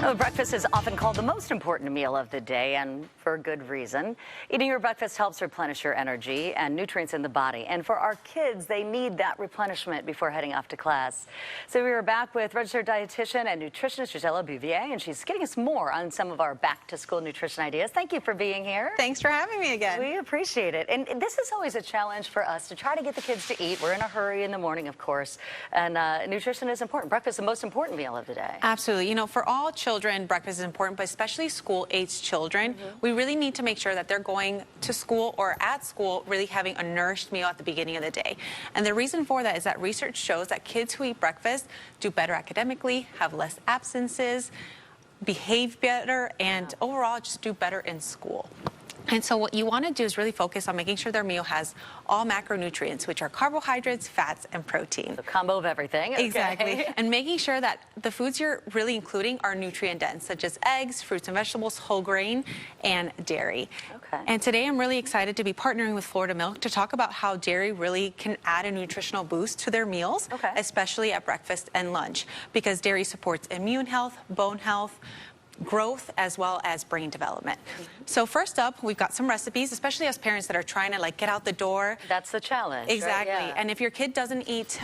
Well, breakfast is often called the most important meal of the day, and for good reason. Eating your breakfast helps replenish your energy and nutrients in the body. And for our kids, they need that replenishment before heading off to class. So we are back with registered dietitian and nutritionist Gisela Bouvier, and she's getting us more on some of our back-to-school nutrition ideas. Thank you for being here. Thanks for having me again. We appreciate it. And this is always a challenge for us to try to get the kids to eat. We're in a hurry in the morning, of course, and nutrition is important. Breakfast is the most important meal of the day. Absolutely. You know, for all children, breakfast is important, but especially school-aged children, we really need to make sure that they're going to school or at school really having a nourished meal at the beginning of the day. And the reason for that is that research shows that kids who eat breakfast do better academically, have less absences, behave better, and overall just do better in school. And so what you want to do is really focus on making sure their meal has all macronutrients, which are carbohydrates, fats, and protein. The combo of everything. Okay. Exactly. And making sure that the foods you're really including are nutrient dense, such as eggs, fruits and vegetables, whole grain, and dairy. Okay. And today I'm really excited to be partnering with Florida Milk to talk about how dairy really can add a nutritional boost to their meals, especially at breakfast and lunch, because dairy supports immune health, bone health, growth, as well as brain development. So first up, we've got some recipes, especially as parents that are trying to get out the door. That's the challenge. Exactly. Right? Yeah. And if your kid doesn't eat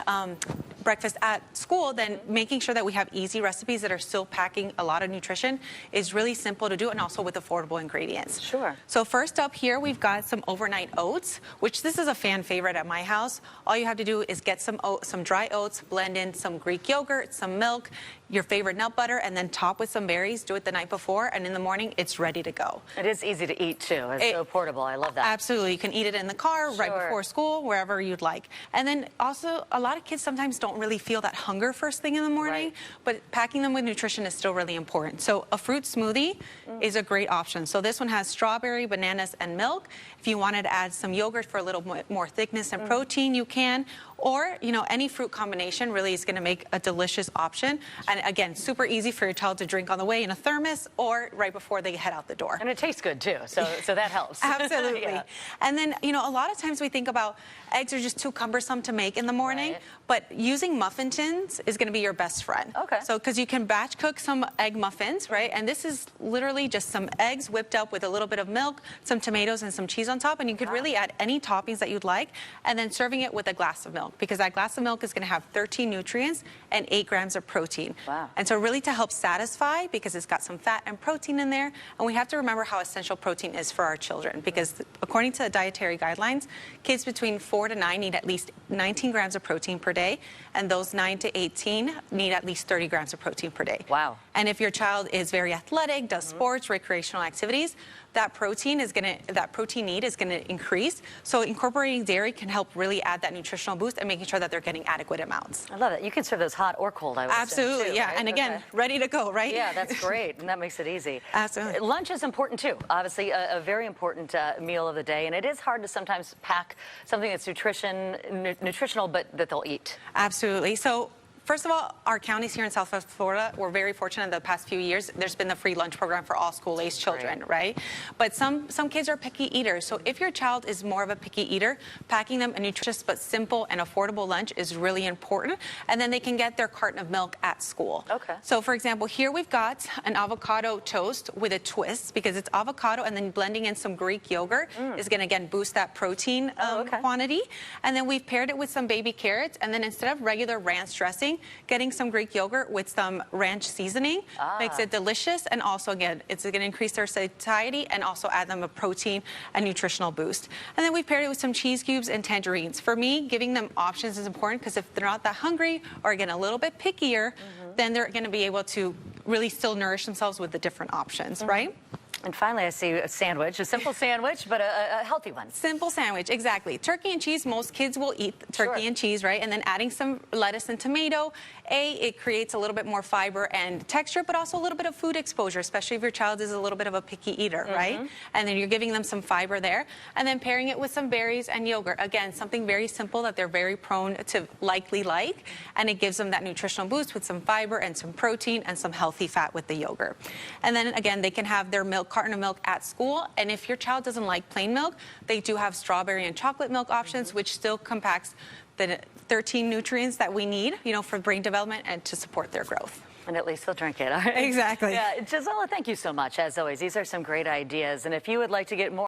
breakfast at school, then making sure that we have easy recipes that are still packing a lot of nutrition is really simple to do, and also with affordable ingredients. Sure. So first up here, we've got some overnight oats, which this is a fan favorite at my house. All you have to do is get some dry oats, blend in some Greek yogurt, some milk, your favorite nut butter, and then top with some berries. Do it the night before, and in the morning, it's ready to go. It is easy to eat, too. It's so portable. I love that. Absolutely. You can eat it in the car, right before school, wherever you'd like. And then also, a lot of kids sometimes don't really feel that hunger first thing in the morning, but packing them with nutrition is still really important. So a fruit smoothie is a great option. So this one has strawberry, bananas, and milk. If you wanted to add some yogurt for a little more thickness and protein, you can. Or, you know, any fruit combination really is going to make a delicious option. And again, super easy for your child to drink on the way in a thermos or right before they head out the door. And it tastes good, too, so that helps. Absolutely. Yeah. And then, you know, a lot of times we think about eggs are just too cumbersome to make in the morning, but using muffin tins is going to be your best friend. Okay. So, because you can batch cook some egg muffins, right? And this is literally just some eggs whipped up with a little bit of milk, some tomatoes, and some cheese on top. And you could really add any toppings that you'd like, and then serving it with a glass of milk, because that glass of milk is going to have 13 nutrients and 8 grams of protein. Wow. And so really to help satisfy, because it's got some fat and protein in there, and we have to remember how essential protein is for our children, because according to the dietary guidelines, kids between 4 to 9 need at least 19 grams of protein per day, and those 9 to 18 need at least 30 grams of protein per day. Wow. And if your child is very athletic, does sports, recreational activities, that protein need is gonna increase. So incorporating dairy can help really add that nutritional boost and making sure that they're getting adequate amounts. I love it. You can serve those hot or cold, I would Absolutely, assume, too, yeah. right? And again, ready to go, right? Yeah, that's great, and that makes it easy. Absolutely. Lunch is important, too. Obviously, a very important meal of the day, and it is hard to sometimes pack something that's nutritional, but that they'll eat. Absolutely. So, first of all, our counties here in Southwest Florida, we're very fortunate the past few years, there's been the free lunch program for all school-aged children, right? But some kids are picky eaters. So if your child is more of a picky eater, packing them a nutritious but simple and affordable lunch is really important. And then they can get their carton of milk at school. Okay. So for example, here we've got an avocado toast with a twist, because it's avocado and then blending in some Greek yogurt is going to, again, boost that protein quantity. And then we've paired it with some baby carrots, and then instead of regular ranch dressing, getting some Greek yogurt with some ranch seasoning makes it delicious, and also, again, it's going to increase their satiety and also add them a protein and nutritional boost. And then we've paired it with some cheese cubes and tangerines. For me, giving them options is important, because if they're not that hungry or, again, a little bit pickier, then they're going to be able to really still nourish themselves with the different options, right? And finally, I see a sandwich, a simple sandwich, but a healthy one. Simple sandwich, exactly. Turkey and cheese, most kids will eat turkey and cheese, right? And then adding some lettuce and tomato. It creates a little bit more fiber and texture, but also a little bit of food exposure, especially if your child is a little bit of a picky eater, right? And then you're giving them some fiber there. And then pairing it with some berries and yogurt. Again, something very simple that they're very prone to likely like. And it gives them that nutritional boost with some fiber and some protein and some healthy fat with the yogurt. And then, again, they can have their carton of milk at school. And if your child doesn't like plain milk, they do have strawberry and chocolate milk options, which still compacts the 13 nutrients that we need, you know, for brain development and to support their growth. And at least they'll drink it. All right? Exactly. Yeah, Gisela, thank you so much, as always. These are some great ideas. And if you would like to get more